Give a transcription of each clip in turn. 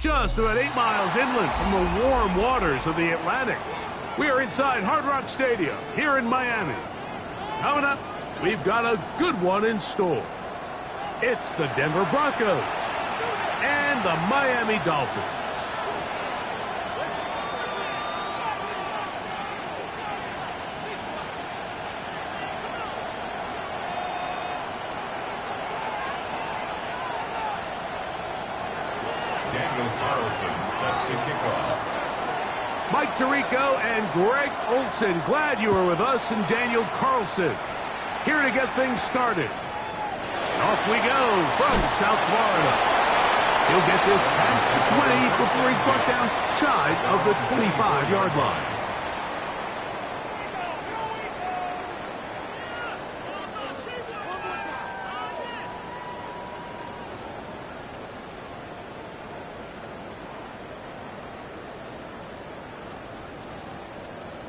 just about 8 miles inland from the warm waters of the Atlantic. We are inside Hard Rock Stadium here in Miami. Coming up, we've got a good one in store. It's the Denver Broncos and the Miami Dolphins. Set to kick off. Mike Tirico and Greg Olson, glad you were with us, and Daniel Carlson here to get things started. Off we go from South Florida. He'll get this past the 20 before he's brought down shy of the 25-yard line.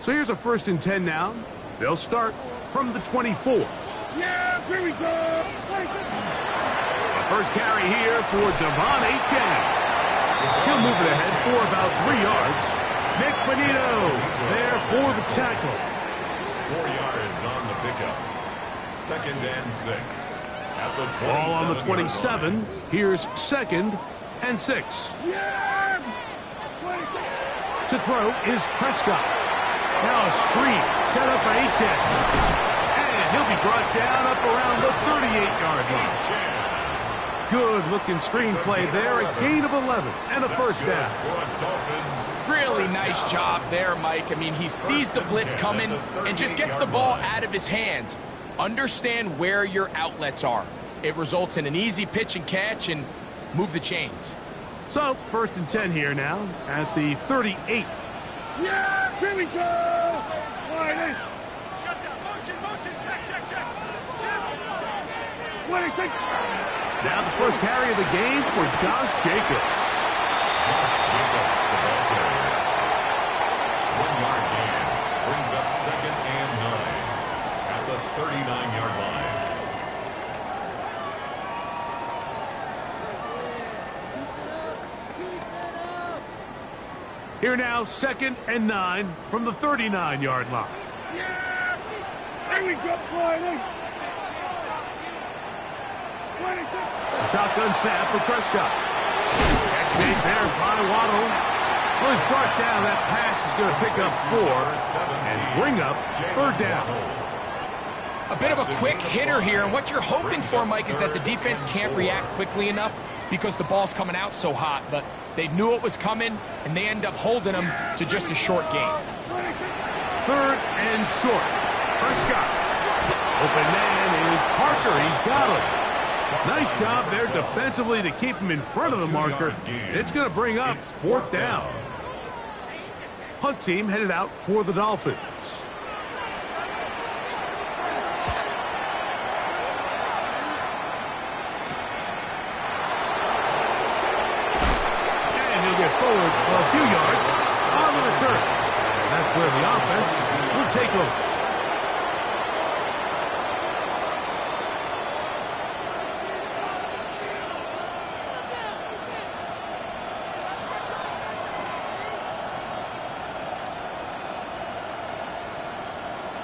So here's a 1st and 10 now. They'll start from the 24. Yeah, here we go. The first carry here for Devon Achane. He'll move it ahead for about 3 yards. Nick Bonito there for the tackle. 4 yards on the pickup. 2nd and 6. At the 27. Ball on the 27. Here's 2nd and 6. Yeah. To throw is Prescott. Now a screen set up for Achane. And he'll be brought down up around the 38-yard line. Good-looking screen play there. A gain of 11 and a 1st down. Really nice job there, Mike. I mean, he sees the blitz coming and just gets the ball out of his hands. Understand where your outlets are. It results in an easy pitch and catch and move the chains. So, 1st and 10 here now at the 38. Yeah, here we go. Line. Shut down. Motion. Check. 26. Now the first carry of the game for Josh Jacobs. Josh Jacobs, the ball carrier. 1-yard gain. Brings up 2nd and 9. At the 39-yard line. Here now, 2nd and 9 from the 39-yard line. Yeah. Here we go, Riley. 26. A shotgun snap for Prescott. Exchange there by Waddle. Was brought down. That pass is going to pick up 4 and bring up 3rd down. A bit of a quick hitter here, and what you're hoping for, Mike, is that the defense can't react quickly enough because the ball's coming out so hot, but they knew it was coming, and they end up holding them to just a short gain. 3rd and short. Prescott. Open man is Parker. He's got him. Nice job there defensively to keep him in front of the marker. It's going to bring up 4th down. Punt team headed out for the Dolphins. Forward a few yards on the return. And that's where the offense will take over.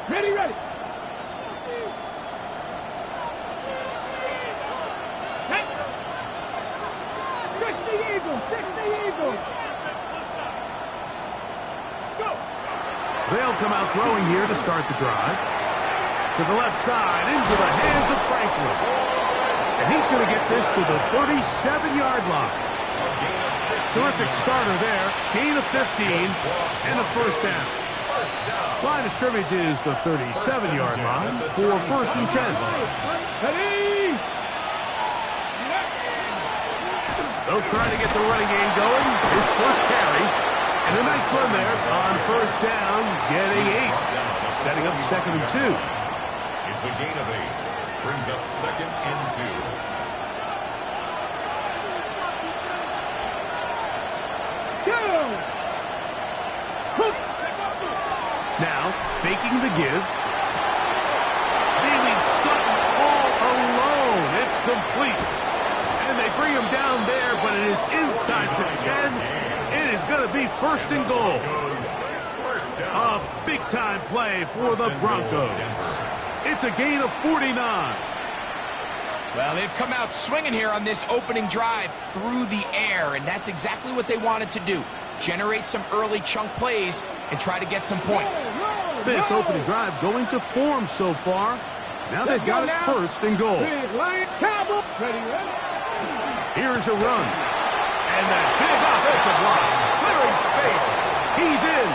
Ready. They'll come out throwing here to start the drive. To the left side, into the hands of Franklin. And he's going to get this to the 37-yard line. Terrific starter there. Gain of 15 and a 1st down. Line of scrimmage is the 37-yard line for 1st and 10. Ready. They'll try to get the running game going. His first carry. And a nice run there on 1st down, getting 8. Setting up 2nd and 2. It's a gain of 8. Brings up 2nd and 2. Go. Now, faking the give. They leave Sutton all alone. It's complete. And they bring him down there, but it is inside the 10. It is going to be first and goal. A big-time play for the Broncos. It's a gain of 49. Well, they've come out swinging here on this opening drive through the air, and that's exactly what they wanted to do. Generate some early chunk plays and try to get some points. This opening drive going to form so far. Now they've got it first and goal. Here's a run. And that big offensive line. Clearing space. He's in.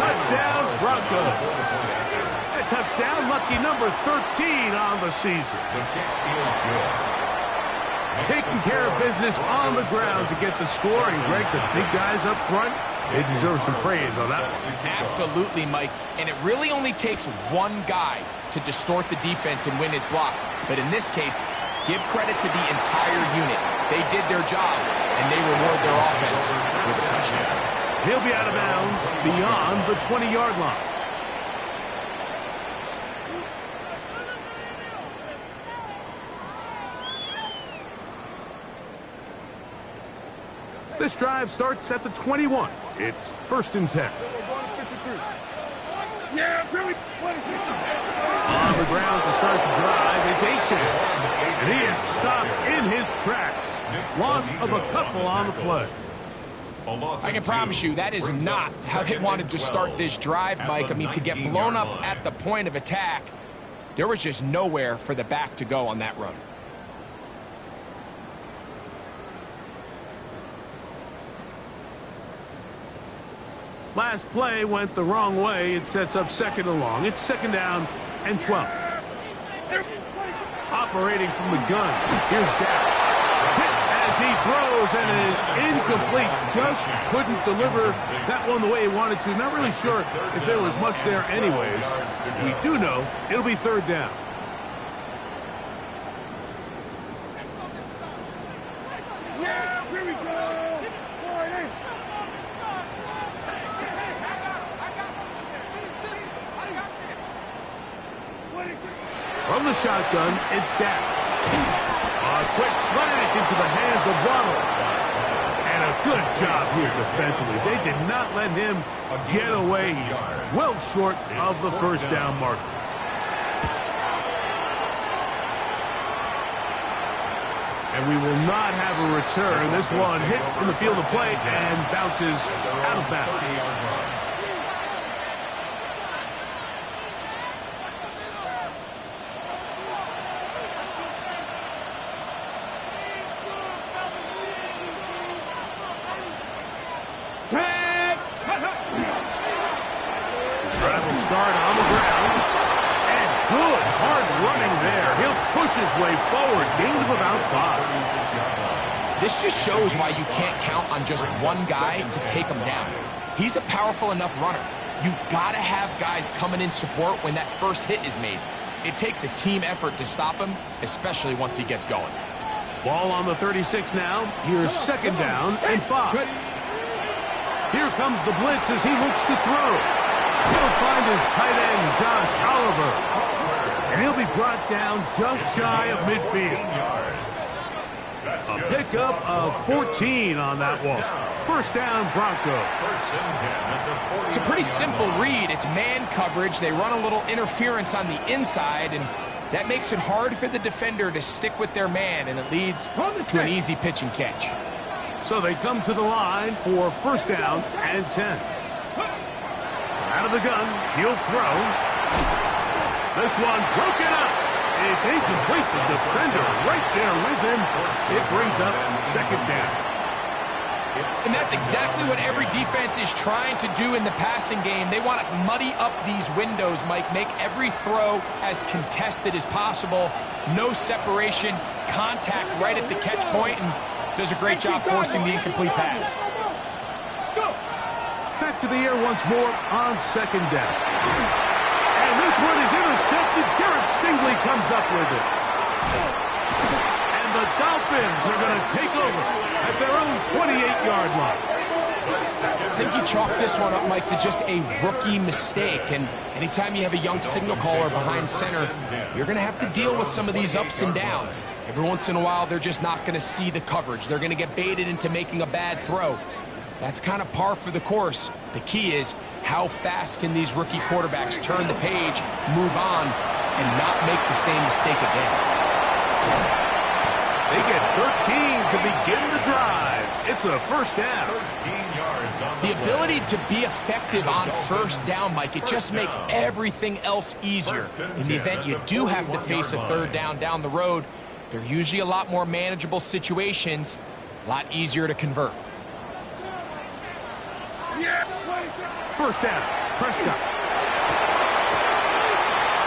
Touchdown, Broncos. A touchdown, lucky number 13 on the season. Taking care of business on the ground to get the score. And Greg, the big guys up front, they deserve some praise on that one. Absolutely, Mike. And it really only takes one guy to distort the defense and win his block. But in this case, give credit to the entire unit. They did their job, and they reward their offense with a touchdown. He'll be out of bounds beyond the 20-yard line. This drive starts at the 21. It's first and 10. On the ground to start the drive, it's H.M. And he is stopped in his tracks. Loss of a couple on the play. I can promise you that is not how they wanted to start this drive, Mike. I mean, to get blown up at the point of attack, there was just nowhere for the back to go on that run. Last play went the wrong way. It sets up second and long. It's second down and 12. Operating from the gun. Here's Dak. Hit as he throws, and it is incomplete. Just couldn't deliver that one the way he wanted to. Not really sure if there was much there anyways. We do know it'll be third down. Here we go. From the shotgun, it's Dak. A quick slant into the hands of Waddle. And a good job here defensively. They did not let him get away. He's well short of the first down marker. And we will not have a return. This one hit in the field of play and bounces out of bounds. Start on the ground, and good hard running there. He'll push his way forward, gain of about 5. This just shows why you can't count on just one guy to take him down. He's a powerful enough runner. You gotta have guys coming in support when that first hit is made. It takes a team effort to stop him, especially once he gets going. Ball on the 36 now. Here's second down and 5. Here comes the blitz as he looks to throw. He'll find his tight end, Josh Oliver. And he'll be brought down just shy of midfield. A pickup of 14 on that one. First down, Broncos. It's a pretty simple read. It's man coverage. They run a little interference on the inside, and that makes it hard for the defender to stick with their man, and it leads to an easy pitch and catch. So they come to the line for first down and 10. Out of the gun, he'll throw. This one broken up. It's incomplete. The defender right there with him. It brings up second down. And that's exactly what every defense is trying to do in the passing game. They want to muddy up these windows, Mike. Make every throw as contested as possible. No separation, contact right at the catch point, and does a great job forcing the incomplete pass. Back to the air once more on second down. And this one is intercepted. Derek Stingley comes up with it. And the Dolphins are going to take over at their own 28-yard line. I think you chalk this one up, Mike, to just a rookie mistake. And anytime you have a young signal caller behind center, you're going to have to deal with some of these ups and downs. Every once in a while, they're just not going to see the coverage. They're going to get baited into making a bad throw. That's kind of par for the course. The key is how fast can these rookie quarterbacks turn the page, move on, and not make the same mistake again. They get 13 to begin the drive. It's a first down. 13 yards on The ability to be effective on first down, Mike, it just makes everything else easier. In the event you do have to face a third down the road, they're usually a lot more manageable situations, a lot easier to convert. First down, Prescott.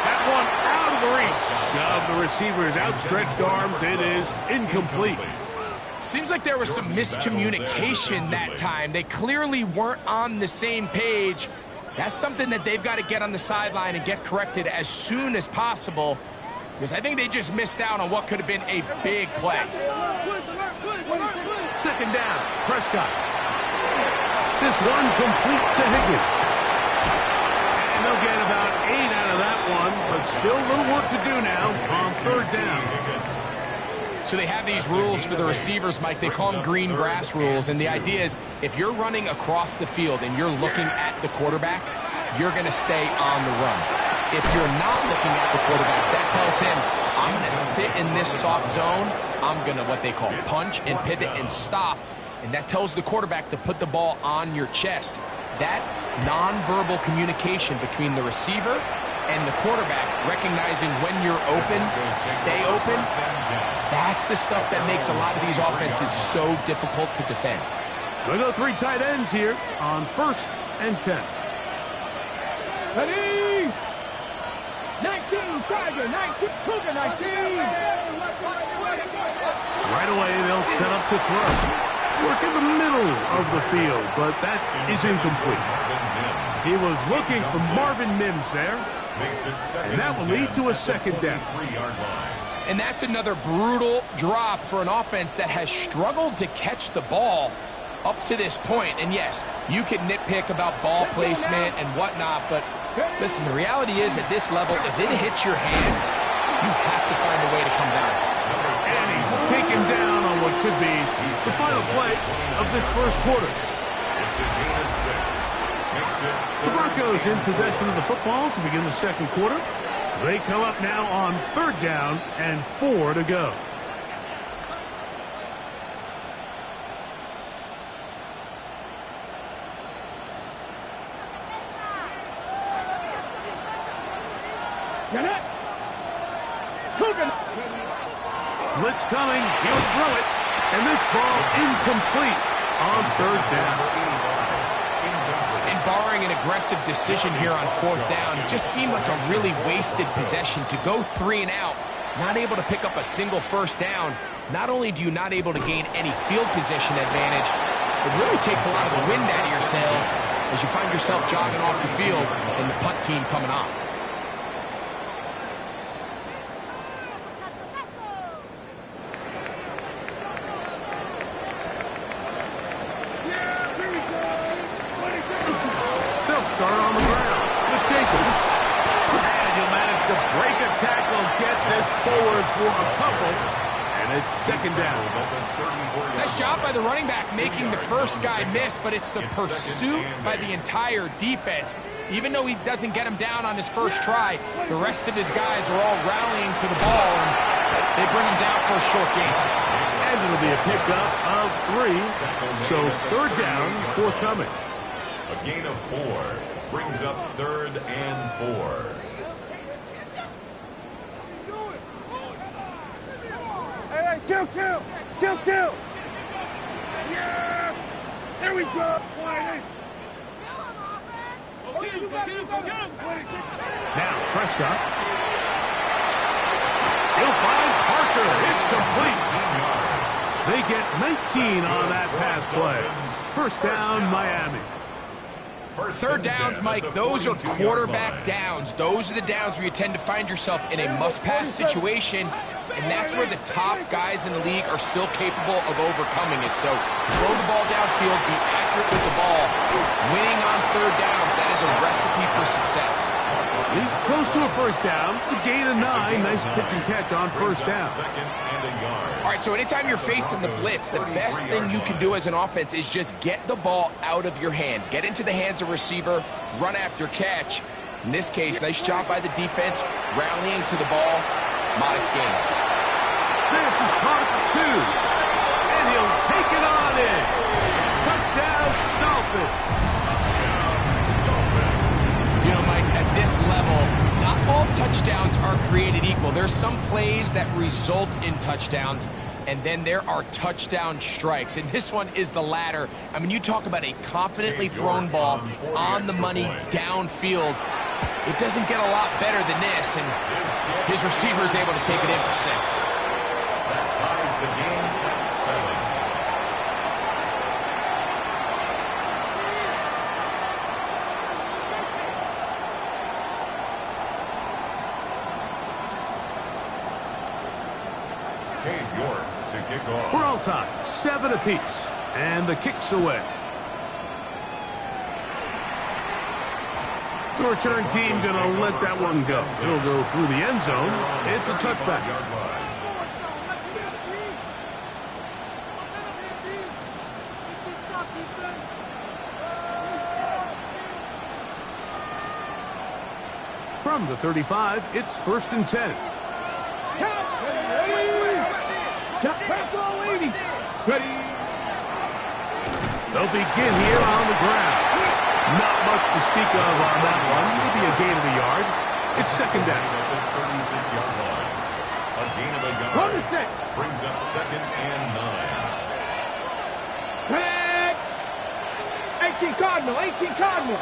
That one out of the reach of the receiver's outstretched arms. It is incomplete. Seems like there was some miscommunication that time. They clearly weren't on the same page. That's something that they've got to get on the sideline and get corrected as soon as possible, because I think they just missed out on what could have been a big play. Second down, Prescott. This one complete to Higgins. And they'll get about 8 out of that one, but still a little work to do now on third down. So they have these rules for the receivers, Mike. They call them green grass rules, and the idea is if you're running across the field and you're looking at the quarterback, you're going to stay on the run. If you're not looking at the quarterback, that tells him, I'm going to sit in this soft zone. I'm going to what they call punch and pivot and stop. And that tells the quarterback to put the ball on your chest. That nonverbal communication between the receiver and the quarterback, recognizing when you're open, stay open, that's the stuff that makes a lot of these offenses so difficult to defend. We'll go 3 tight ends here on 1st and 10. Ready? 19, Tiger, 19, Cougar, 19. Right away, they'll set up to throw. Work in the middle of the field, but that is incomplete. He was looking for Marvin Mims there, and that will lead to a second down. And that's another brutal drop for an offense that has struggled to catch the ball up to this point. And yes, you can nitpick about ball placement and whatnot, but listen, the reality is at this level, if it hits your hands, you have to find a way to come down. And he's taken down on what should be the final play of this first quarter. It's a gain of 6. Makes it The Broncos in possession of the football to begin the second quarter. They come up now on third down and 4 to go. Blitz coming, he'll throw it, and this ball incomplete on third down. And barring an aggressive decision here on fourth down, it just seemed like a really wasted possession to go 3 and out, not able to pick up a single first down. Not only do you not able to gain any field position advantage, it really takes a lot of the wind out of your sails as you find yourself jogging off the field and the punt team coming on. Start on the ground with Jacobs. And you'll manage to break a tackle, get this forward for a couple, and it's second down. Nice job by the running back making the first guy miss, but it's the pursuit by the entire defense. Even though he doesn't get him down on his first try, the rest of his guys are all rallying to the ball, and they bring him down for a short gain. And it'll be a pickup of 3, so third down, forthcoming. A gain of 4 brings up 3rd and 4. Hey, kill. Yeah! There we go. Now, Prescott. He'll find Parker. It's complete. They get 19 on that pass play. First down, Miami. Third downs, Mike, those are quarterback downs. Those are the downs where you tend to find yourself in a must-pass situation. and that's where the top guys in the league are still capable of overcoming it. So throw the ball downfield, be accurate with the ball. Winning on third downs, that is a recipe for success. He's close to a first down. It's a gain of 9. Nice pitch and catch on first down. Second and a yard. All right, so anytime you're facing the blitz, the best thing you can do as an offense is just get the ball out of your hand. Get into the hands of receiver, run after catch. In this case, nice job by the defense, rallying to the ball. Modest gain. This is caught for 2. And he'll take it on in. Touchdown, Dolphins. You know, Mike, at this level, not all touchdowns are created equal. There's some plays that result in touchdowns, and then there are touchdown strikes. And this one is the latter. I mean, you talk about a confidently thrown ball on the money downfield. It doesn't get a lot better than this, and his receiver is able to take it in for 6. That ties the game at 7. To kick off. We're all tied, 7 apiece, and the kick's away. The return team gonna let that one go. It'll go through the end zone. It's a touchback. From the 35, it's 1st and 10. They'll begin here on the ground. Not much to speak of on that one. Maybe a gain of a yard. It's 2nd down. 36-yard line. A gain of a yard. Brings up 2nd and 9. 18 Cardinal, 18 Cardinal.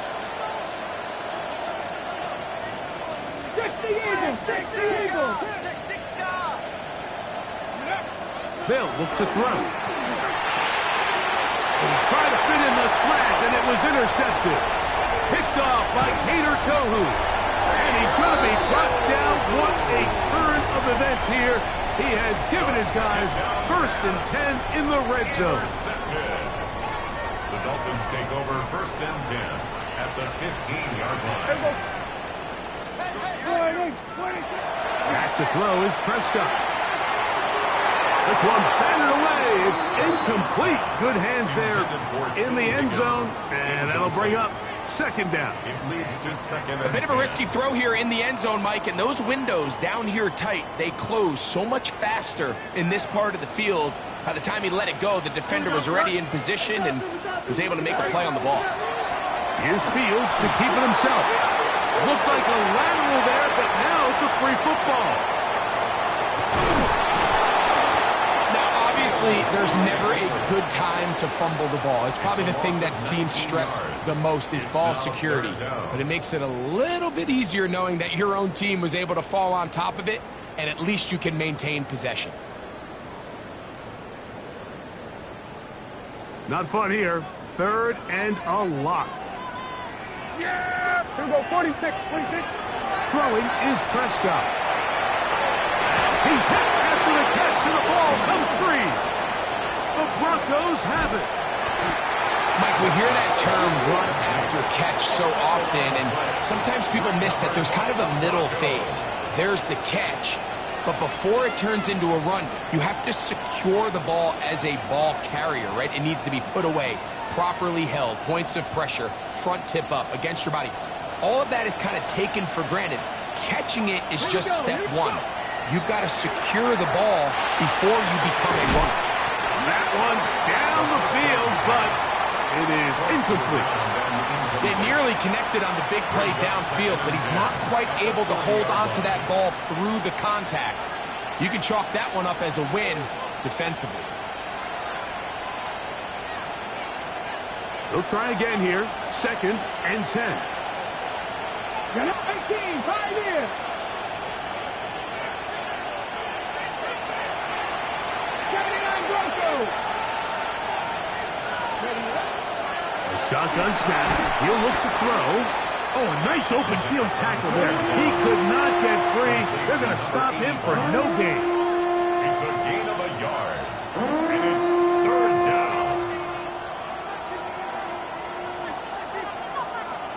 60 Eagles, 60 Eagles. They'll look to throw. And try to fit in the slant, and it was intercepted. Picked off by Cater Kohu. And he's going to be brought down. What a turn of events here. He has given his guys 1st and 10 in the red zone. The Dolphins take over 1st and 10 at the 15-yard line. Back to throw is Prescott. This one batted away. It's incomplete. Good hands there in the end zone. And that'll bring up 2nd down. It leads to 2nd and 10. A bit of a risky throw here in the end zone, Mike, and those windows down here tight, they close so much faster in this part of the field. By the time he let it go, the defender was already in position and was able to make a play on the ball. Here's Fields to keep it himself. Looked like a lateral there, but now it's a free football. Obviously, there's never a good time to fumble the ball. It's probably the thing that teams stress the most is ball security. But it makes it a little bit easier knowing that your own team was able to fall on top of it, and at least you can maintain possession. Not fun here. 3rd and a lot. Yeah! Here we go, 46, 46. Throwing is Prescott. He's hit after the catch, and the ball comes free. The Broncos have it. Mike, we hear that term run after catch so often, and sometimes people miss that there's kind of a middle phase. There's the catch, but before it turns into a run, you have to secure the ball as a ball carrier, right? It needs to be put away, properly held, points of pressure, front tip up against your body. All of that is kind of taken for granted. Catching it is just step 1. You've got to secure the ball before you become a runner. That one down the field, but it is incomplete. They nearly connected on the big play downfield, but he's not quite able to hold on to that ball through the contact. You can chalk that one up as a win defensively. They'll try again here. 2nd and 10. 18, 5 here. Shotgun snap. He'll look to throw. Oh, a nice open field tackle there. He could not get free. They're going to stop him for no gain. It's a gain of a yard. And it's third down.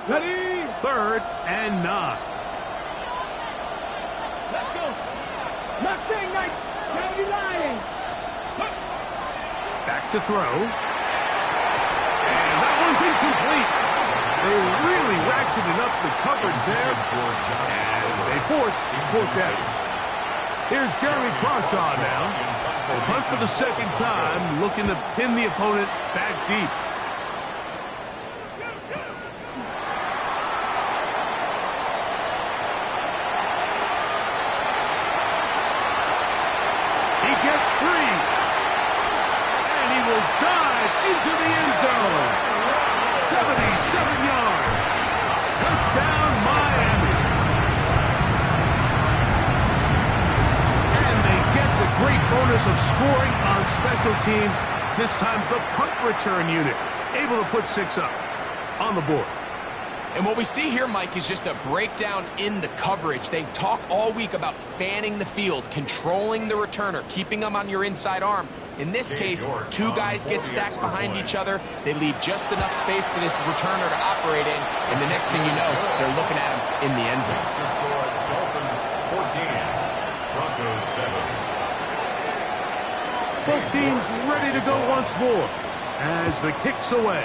Ready? 3rd and 9. Let's go. Knock thing, Mike. 79. Back to throw. And that one's incomplete. They really ratcheted up the coverage there. And they force 4th down. Here's Jeremy Crawshaw now. They punt for the 2nd time, looking to pin the opponent back deep. He gets free. And he will dive into the end zone. 77 yards. Touchdown, Miami. And they get the great bonus of scoring on special teams. This time, the punt return unit able to put 6 up on the board. And what we see here, Mike, is just a breakdown in the coverage. They talk all week about fanning the field, controlling the returner, keeping them on your inside arm. In this case, 2 guys get stacked behind each other. They leave just enough space for this returner to operate in, and the next thing you know, they're looking at him in the end zone. The score, Dolphins 14, Broncos 7. Both teams ready to go once more as the kick's away.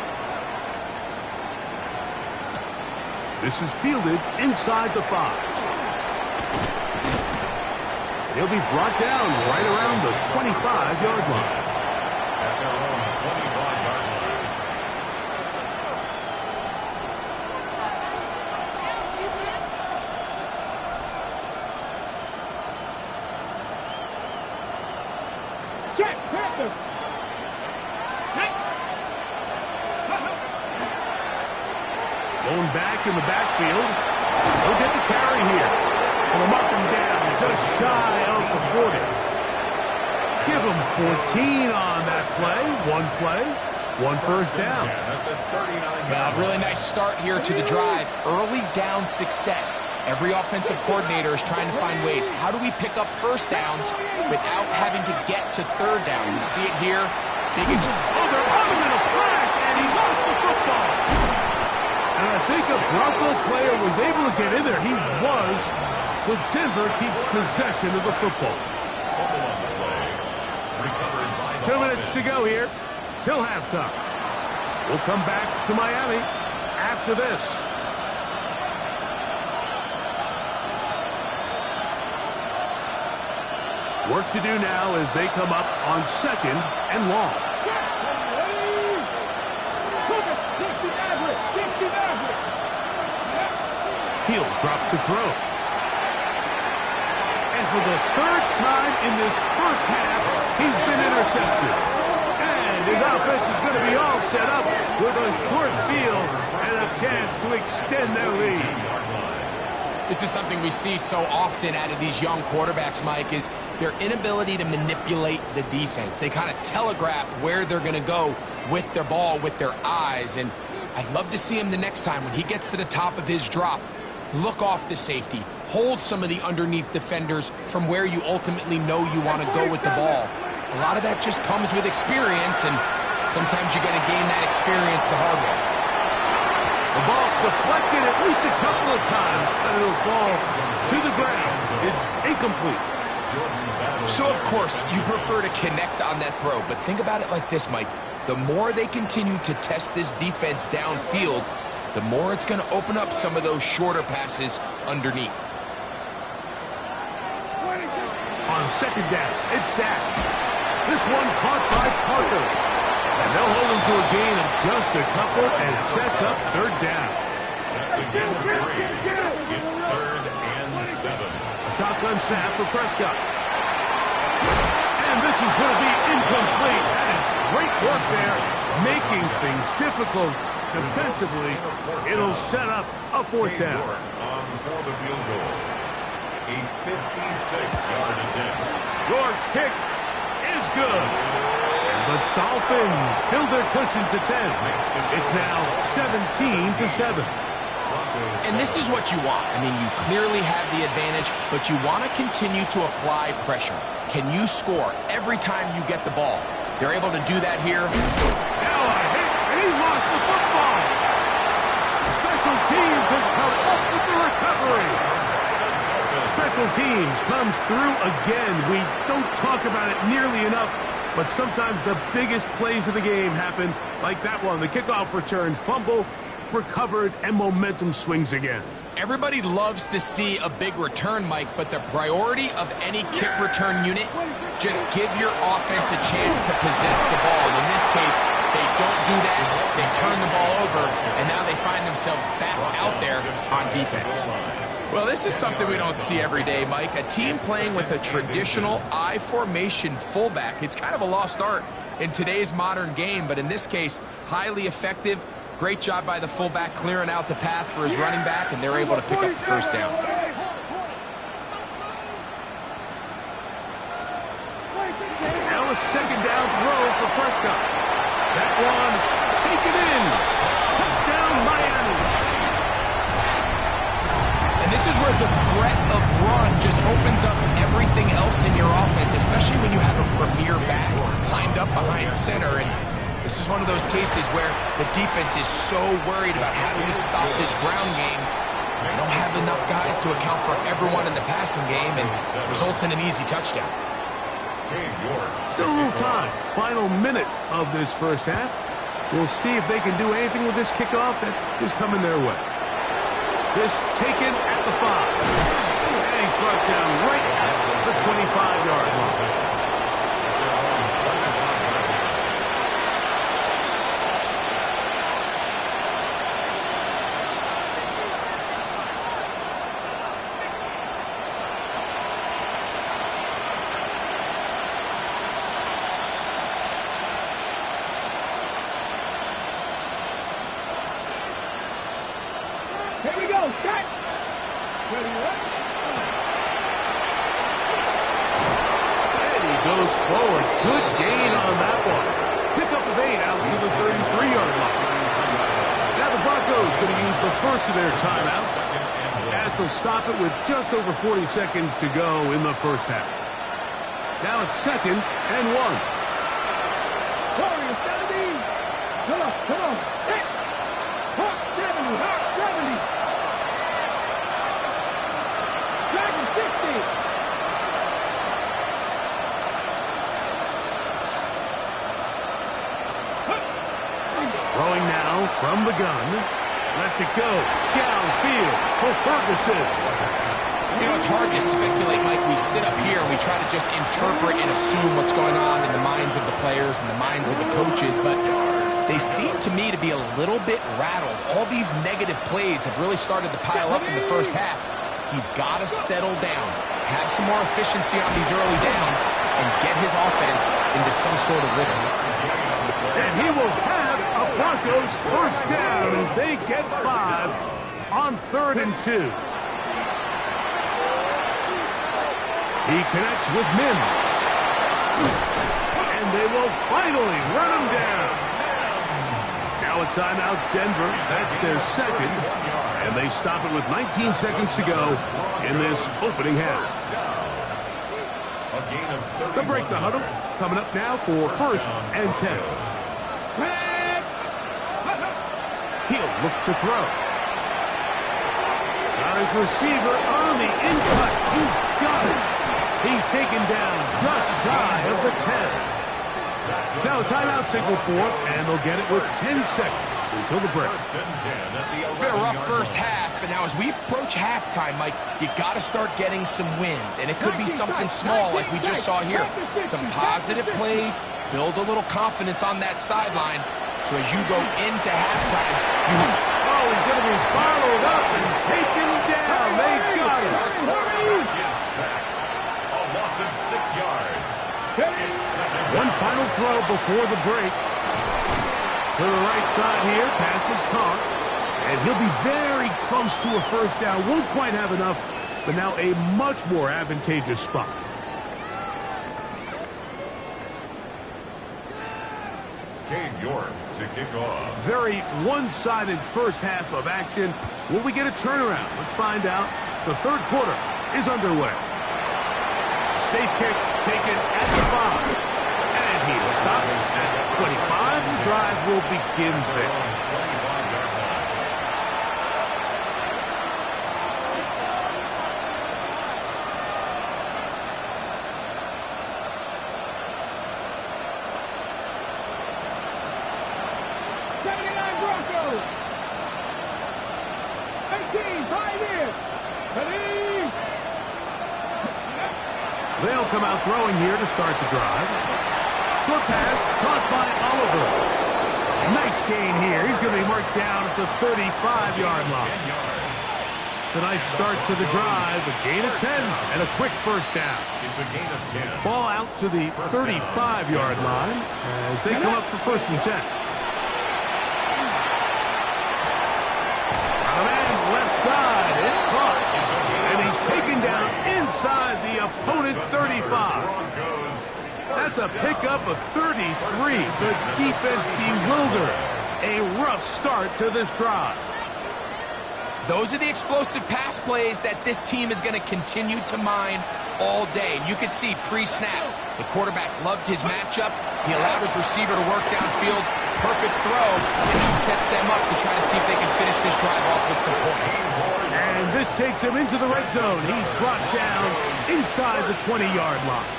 This is fielded inside the 5. He'll be brought down right around the 25-yard line. At their own 25-yard line. Check. Panther. Going back in the backfield. He'll get the carry here. And they'll mark him down just shy of the 40. Give him 14 on that play. 1 first down. At the 39-yard Really nice start here to the drive. Early down success. Every offensive coordinator is trying to find ways. How do we pick up first downs without having to get to 3rd down? You see it here. They're on him in a flash, and he lost the football. And I think a Bronco player was able to get in there. He was. So Denver keeps possession of the football. Fumble on the play. Recovered by the 2 minutes to offense. go here till halftime. We'll come back to Miami after this. Work to do now as they come up on 2nd and long. He'll drop to throw. And for the 3rd time in this first half, he's been intercepted. And his offense is going to be all set up with a short field and a chance to extend their lead. This is something we see so often out of these young quarterbacks, Mike, is their inability to manipulate the defense. They kind of telegraph where they're going to go with their ball, with their eyes. And I'd love to see him the next time when he gets to the top of his drop. Look off the safety. Hold some of the underneath defenders from where you ultimately know you want to go with the ball. A lot of that just comes with experience, and sometimes you're going to gain that experience the hard way. The ball deflected at least a couple of times, but it'll fall to the ground. It's incomplete. So, of course, you prefer to connect on that throw, but think about it like this, Mike. The more they continue to test this defense downfield, the more it's going to open up some of those shorter passes underneath. On 2nd down, it's Dak. This one caught by Parker. And they'll hold him to a gain of just a couple and sets up 3rd down. That's a gain of 3. It's 3rd and 7. A shotgun snap for Prescott. And this is going to be incomplete. That is great work there, making things difficult defensively. It'll set up a 4th down. For the field goal. A 56-yard attempt. York's kick is good. And the Dolphins build their cushion to 10. It's now 17-7. And this is what you want. I mean, you clearly have the advantage, but you want to continue to apply pressure. can you score every time you get the ball? They're able to do that here. Now a hit, and he lost the football. Special teams has come up with the recovery. Special teams comes through again. We don't talk about it nearly enough, but sometimes the biggest plays of the game happen like that one. The kickoff return, fumble, recovered, and momentum swings again. Everybody loves to see a big return, Mike, but the priority of any kick return unit, just give your offense a chance to possess the ball. And in this case, they don't do that. They turn the ball over, and now they find themselves back out there on defense. Well, this is something we don't see every day, Mike. A team playing with a traditional I formation fullback. It's kind of a lost art in today's modern game, but in this case, highly effective. Great job by the fullback clearing out the path for his running back, and they're able to pick up the first down. Now a second down throw for Prescott. That one taken in. Touchdown, Miami. And this is where the threat of run just opens up everything else in your offense, especially when you have a premier back lined up behind center. And this is one of those cases where the defense is so worried about how do we stop this ground game. They don't have enough guys to account for everyone in the passing game, and results in an easy touchdown. Still a little time. Final minute of this first half. We'll see if they can do anything with this kickoff that is coming their way. This taken at the 5. And he's brought down right at the 25-yard line. Here we go, set. Ready, what? And he goes forward. Good gain on that one. Pickup of 8 out to the 33-yard line. Now the Broncos going to use the first of their timeouts as they'll stop it with just over 40 seconds to go in the first half. Now it's 2nd and 1. Warrior 70. Come on, come on. Hit. Hawk 70, Hawk 70. Dragon 60. Throwing now from the gun. Lets it go downfield for Ferguson. You know, it's hard to speculate, Mike. We sit up here and we try to just interpret and assume what's going on in the minds of the players and the minds of the coaches, but they seem to me to be a little bit rattled. All these negative plays have really started to pile up in the first half. He's got to settle down, have some more efficiency on these early downs, and get his offense into some sort of rhythm. And he will have a Broncos first down as they get 5 on 3rd and 2. He connects with Mims. And they will finally run him down. Now a timeout, Denver. That's their second. And they stop it with 19 seconds to go in this opening half. The break the huddle. Coming up now for 1st and 10. He'll look to throw. Got his receiver on the in-cut. He's got it. He's taken down just shy of the 10. Now a timeout signal for him, and they'll get it with 10 seconds until the break. It's been a rough first half, but now as we approach halftime, Mike, you got to start getting some wins, and it could be something small like we just saw here. Some positive plays, build a little confidence on that sideline, so as you go into halftime, he's going to be followed up and taken down. They got him. A loss of 6 yards. One final throw before the break. To the right side here, pass is caught. And he'll be very close to a first down. Won't quite have enough, but now a much more advantageous spot. Cade York to kick off. Very one-sided first half of action. Will we get a turnaround? Let's find out. The third quarter is underway. safe kick taken at the 5. And he stopped at 25. The drive will begin there. They'll come out throwing here to start the drive. Short pass caught by Oliver. Nice gain here. He's going to be marked down at the 35-yard line. It's a nice start to the drive. A gain of 10 and a quick first down. It's a gain of 10. Ball out to the 35-yard line as they come up for first and 10. Left side, it's caught, and he's taken down inside the opponent's 35. That's a pickup of 33. The defense bewildered. A rough start to this drive. Those are the explosive pass plays that this team is going to continue to mine all day. And you can see pre-snap, the quarterback loved his matchup. He allowed his receiver to work downfield. Perfect throw, and he sets them up to try to see if they can finish this drive off with some points. And this takes him into the red zone. He's brought down inside the 20-yard line.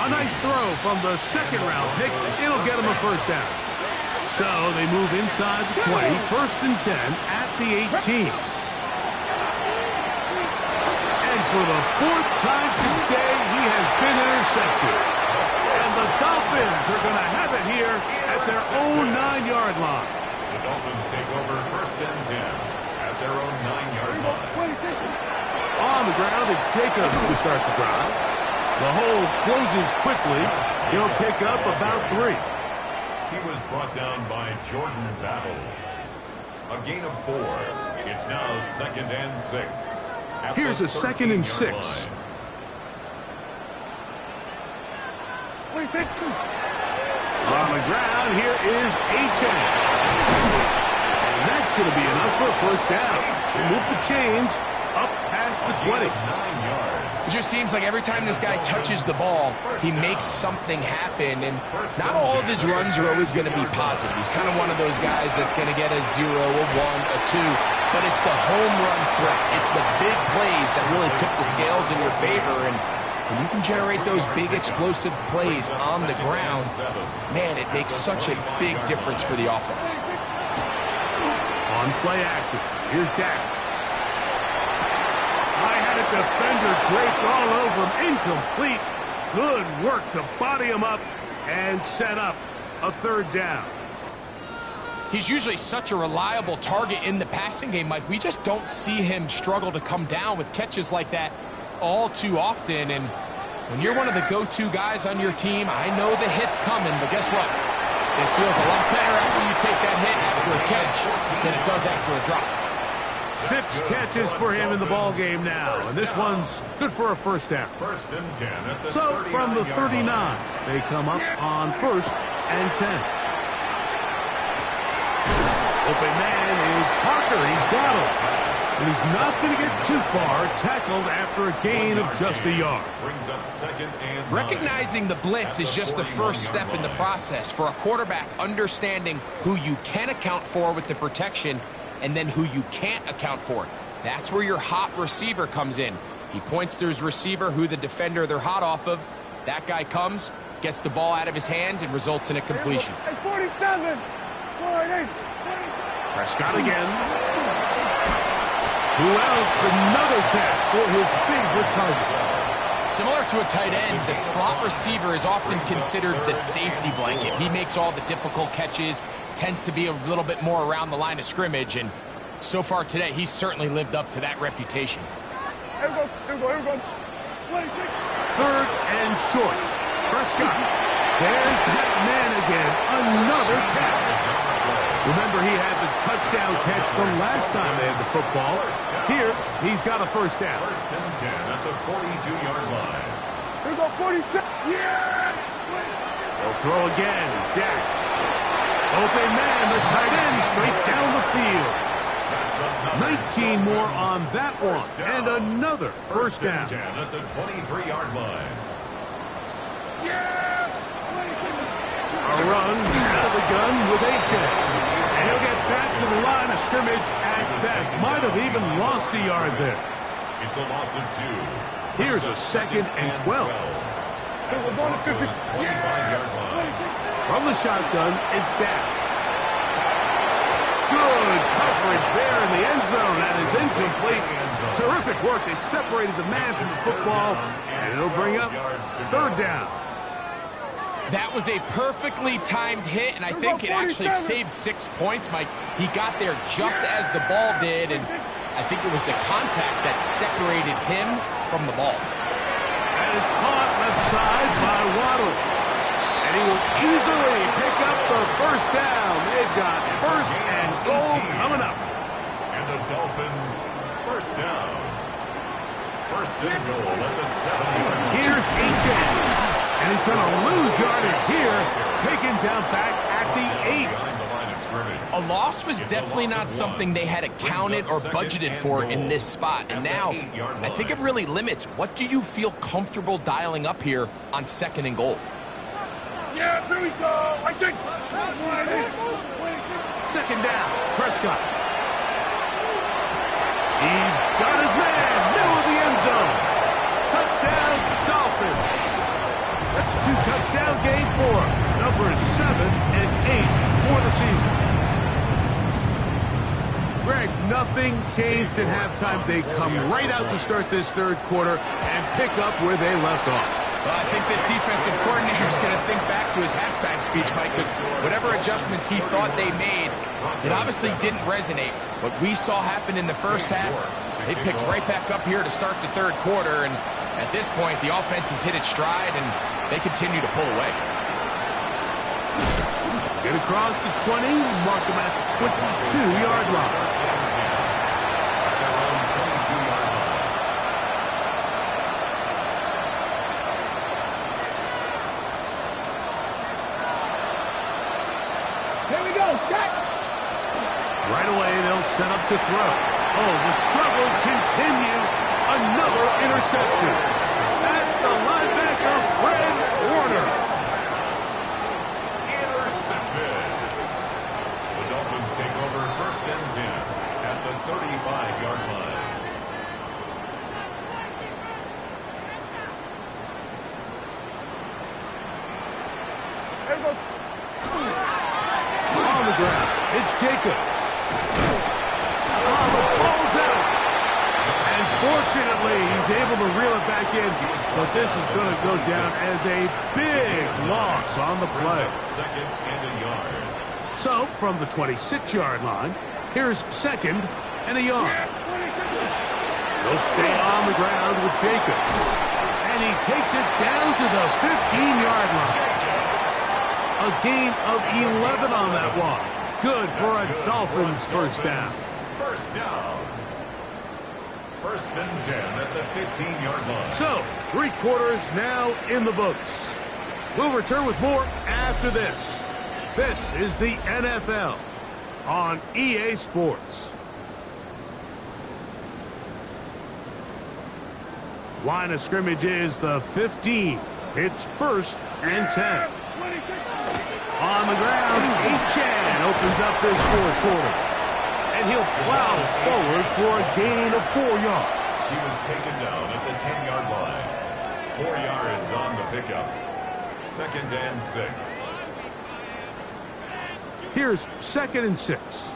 A nice throw from the second-round pick. It'll get him a first down. So they move inside the 20, first and 10 at the 18. And for the 4th time today, he has been intercepted. And the Dolphins are going to have it here at their own 9-yard line. The Dolphins take over first and 10 at their own 9-yard line. On the ground, it's Jacobs to start the drive. The hole closes quickly. He'll pick up about 3. He was brought down by Jordan Battle. A gain of 4. It's now second and 6. Here's a second and 6. Line. On the ground, here is H.N. And that's going to be enough for a first down. Move the chains up past the 20. 9 yards. It just seems like every time this guy touches the ball, he makes something happen. And not all of his runs are always going to be positive. He's kind of one of those guys that's going to get a 0, a 1, a 2. But it's the home run threat. It's the big plays that really tip the scales in your favor. And when you can generate those big explosive plays on the ground, man, it makes such a big difference for the offense. On play action, here's Dak. I had a defender draped all over him, incomplete. Good work to body him up and set up a third down. He's usually such a reliable target in the passing game, Mike. We just don't see him struggle to come down with catches like that all too often. And when you're one of the go-to guys on your team, I know the hit's coming, but guess what? It feels a lot better after you take that hit after a catch than it does after a drop. 6 catches for him in the ball game now, and this one's good for a first down. First and 10 at the So from the 39, they come up on first and 10. Open man is Parker. He's got him. And he's not going to get too far, tackled after a gain of just a yard. Brings up second and 9. Recognizing the blitz is just the first step in the process for a quarterback, understanding who you can account for with the protection and then who you can't account for. That's where your hot receiver comes in. He points to his receiver, who the defender they're hot off of. That guy comes, gets the ball out of his hand, and results in a completion. 47. 48. Prescott again. Who else? Another catch for his favorite target. Similar to a tight end, the slot receiver is often considered the safety blanket. He makes all the difficult catches, tends to be a little bit more around the line of scrimmage, and so far today, he's certainly lived up to that reputation. Here we go. 26. Third and short. Prescott. There's that man again. Another catch. Remember, he had the touchdown catch from last time they had the football. Here, he's got a first down. First and 10 at the 42-yard line. Here we go. 46. Yeah! They'll throw again. Dak. Open man, the tight end, straight down the field. 19 more on that one, and another first down. 10 at the 23-yard line. A run out of the gun with H. And he'll get back to the line of scrimmage at best. Might have even lost a yard there. It's a loss of 2. Here's a 2nd and 12. Broncos 25-yard line. From the shotgun, it's down. Good coverage there in the end zone. That is incomplete. Terrific work. They separated the man from the football, and it'll bring up 3rd down. That was a perfectly timed hit, and I think it actually saved 6 points, Mike. He got there just as the ball did, and I think it was the contact that separated him from the ball. That is caught left side by Waddle. And he will easily pick up the first down. They've got 1st and goal coming up. And the Dolphins, first down. 1st and goal at the 7-yard line. Here's H. And he's going to lose yardage here, taken down back at the 8. A loss was definitely not something they had accounted or budgeted for in this spot. And now, I think it really limits what do you feel comfortable dialing up here on 2nd and goal. Yeah, here we go. I think. 2nd down, Prescott. He's got his man, middle of the end zone. Touchdown, Dolphins. That's a 2-touchdown game for numbers 7 and 8 for the season. Greg, nothing changed at halftime. They come right out to start this 3rd quarter and pick up where they left off. Well, I think this defensive coordinator is going to think back to his halftime speech, Mike, because whatever adjustments he thought they made, it obviously didn't resonate. What we saw happen in the first half, they picked right back up here to start the 3rd quarter, and at this point, the offense has hit its stride, and they continue to pull away. Get across the 20, mark them at the 22-yard line. Here we go. Jack. Right away, they'll set up to throw. Oh, the struggles continue. Another interception. That's the linebacker, Fred Warner. Intercepted. The Dolphins take over 1st and 10 at the 35-yard line. Here we go. On the ground, it's Jacobs. Oh, the ball's out. And fortunately, he's able to reel it back in. But this is going to go down as a big loss on the play. 2nd and a yard. So, from the 26-yard line, here's 2nd and a yard. They'll stay on the ground with Jacobs. And he takes it down to the 15-yard line. A gain of 11 on that one. Good for a Dolphins first down. First down. 1st and 10 at the 15-yard line. So, 3 quarters now in the books. We'll return with more after this. This is the NFL on EA Sports. Line of scrimmage is the 15. It's 1st and 10. On the ground, Echan opens up this 4th quarter. And he'll plow forward for a gain of 4 yards. He was taken down at the 10-yard line. 4 yards on the pickup. 2nd and 6. Here's 2nd and 6.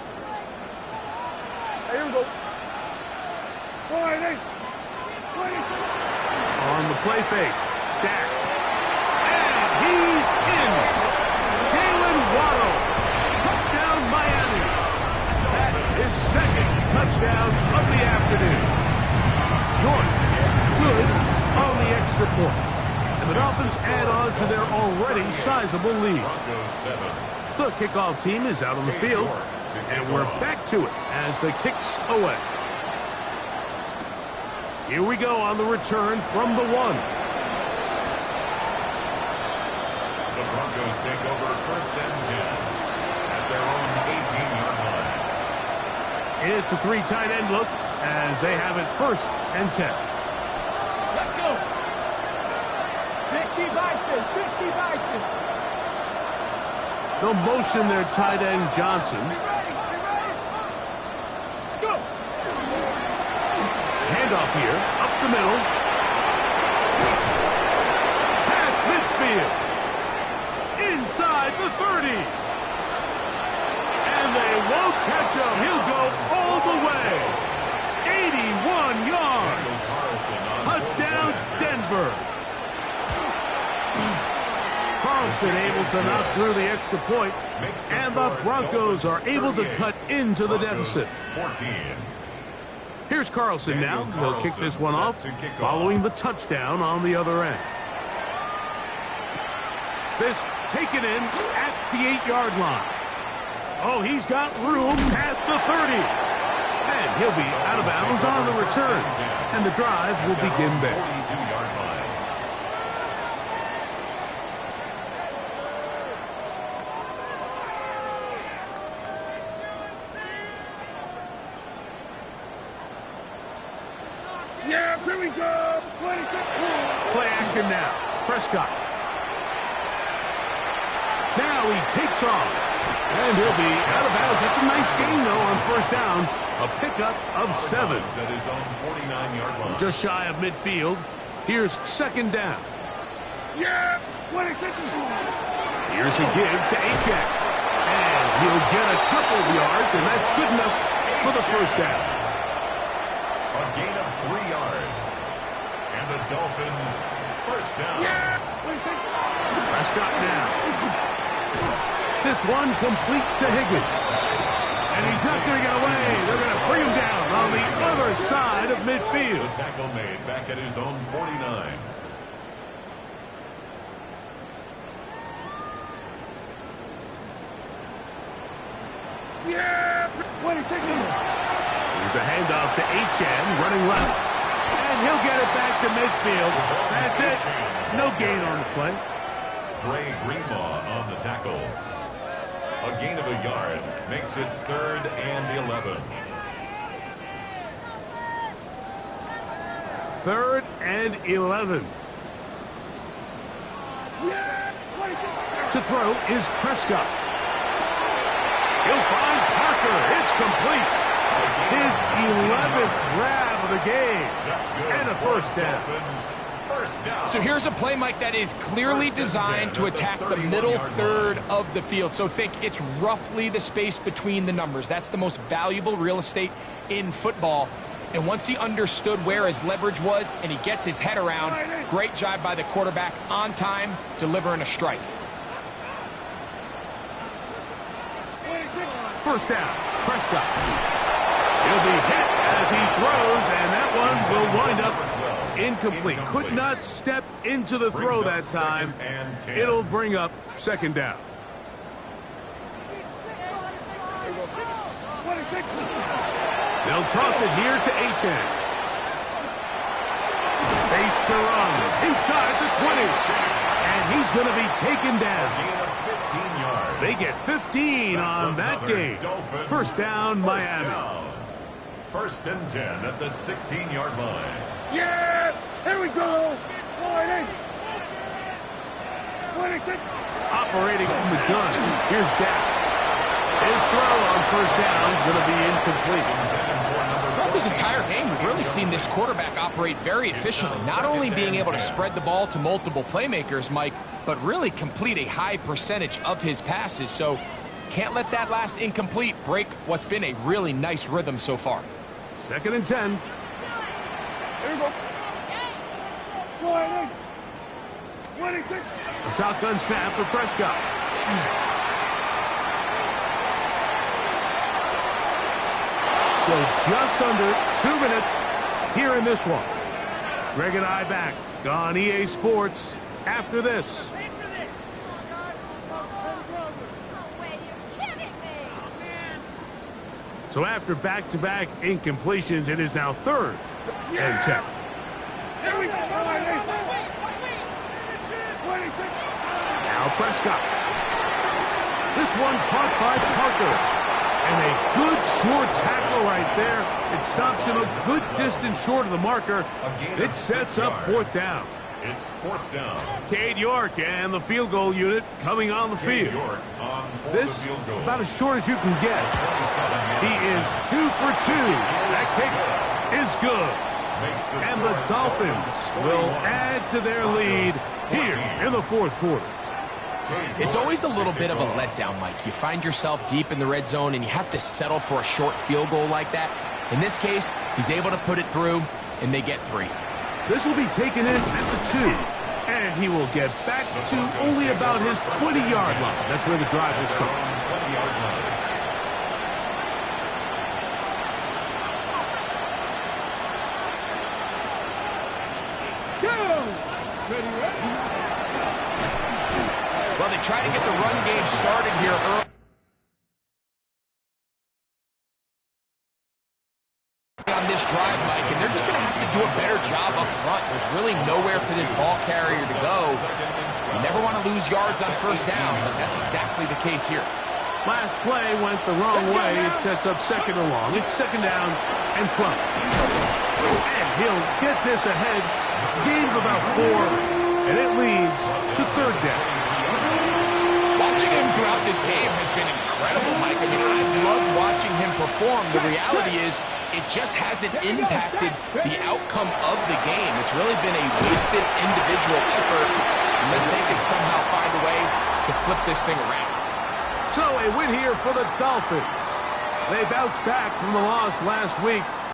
Here we go. 40. On the play fake, Dak. And he's in. Jalen Waddle. Touchdown, Miami. That is 2nd touchdown of the afternoon. York, good on the extra point. And the Dolphins add on to their already sizable lead. Broncos 7. The kickoff team is out on the field, and we're back to it as the kick's away. Here we go on the return from the 1. The Broncos take over 1st and 10 at their own 18-yard line. It's a 3 tight end look as they have it 1st and 10. Let's go. 60 Bison, 60 Bison. They'll motion their tight end Johnson. Let's go. Handoff here, up the middle. Past midfield. Inside the 30. And they won't catch him. He'll go all the way. 81 yards. Touchdown, Denver. Carlson able to knock through the extra point, and the Broncos are able to cut into the deficit. 14. Here's Carlson now. He'll kick this one off, following the touchdown on the other end. This taken in at the 8-yard line. Oh, he's got room past the 30. And he'll be out of bounds on the return. And the drive will begin there. 42-yard line. Yeah, here we go. 26. Play action now. Prescott. Now he takes off. And he'll be out of bounds. It's a nice gain, though, on 1st down. A pickup of 7. At his own 49-yard line. Just shy of midfield. Here's 2nd down. Yeah, 26. Here's a give to Achek. And he'll get a couple of yards, and that's good enough for the 1st down. A gain of 3 yards. And the Dolphins 1st down. Yeah, 26. Prescott now. This one complete to Higgins. And he's not going to get away. They're going to bring him down on the other side of midfield. The tackle made back at his own 49. Yeah, 26. Here's a handoff to Achane, running left. And he'll get it back to midfield. That's it. No gain on the play. Dre Greenlaw on the tackle. A gain of a yard makes it 3rd and 11. 3rd and 11. Yeah, 26. To throw is Prescott. He'll find Parker. It's complete. His 11th grab of the game. That's good. And a 1st down. Dolphins 1st down. So here's a play, Mike, that is clearly designed to attack the middle third of the field. So think it's roughly the space between the numbers. That's the most valuable real estate in football. And once he understood where his leverage was and he gets his head around, great job by the quarterback on time, delivering a strike. 1st down, Prescott. He'll be hit as he throws, and that one will wind up incomplete. Could not step into the throw that time. It'll bring up 2nd down. 26. They'll toss it here to Achane. Face to run inside the 20. And he's going to be taken down. Gain of 15 yards. They get 15 on that game. 1st down, Miami. 1st and 10 at the 16-yard line. Yeah, here we go. 26. Operating from the gun. Here's Dak. His throw on 1st down is going to be incomplete. Throughout this entire game, we've really seen this quarterback operate very efficiently, not only being able to spread the ball to multiple playmakers, Mike, but really complete a high percentage of his passes. So can't let that last incomplete break what's been a really nice rhythm so far. 2nd and 10. Here we go. 26. A shotgun snap for Prescott. So just under 2 minutes here in this one. Greg and I back on EA Sports after this. So after back-to-back incompletions, it is now 3rd and 10. Here we go. 26. Now Prescott. This one caught by Parker. And a good short tackle right there. It stops him a good distance short of the marker. It sets up 4th down. It's 4th down. Cade York and the field goal unit coming on the Cade field. York on for This the field goal. about as short as you can get. He is 2 for 2. That kick is good. And the Dolphins will add to their lead here in the 4th quarter. It's always a little bit of a letdown, Mike. You find yourself deep in the red zone and you have to settle for a short field goal like that. In this case, he's able to put it through, and they get 3. This will be taken in at the 2. And he will get back to only about his 20-yard line. That's where the drive will start. 20-yard line. Well, they try to get the run game started here early on this drive, Mike, and they're just going to have to do a better job up front. There's really nowhere for this ball carrier to go. You never want to lose yards on 1st down, but that's exactly the case here. Last play went the wrong way. It sets up 2nd and long. It's 2nd down and 12. And he'll get this ahead. Gain of about 4, and it leads to 3rd down. Watching him throughout this game has been incredible, Mike. I mean, I've loved watching him perform. The reality is it just hasn't impacted the outcome of the game. It's really been a wasted individual effort unless they can somehow find a way to flip this thing around. So a win here for the Dolphins. They bounced back from the loss last week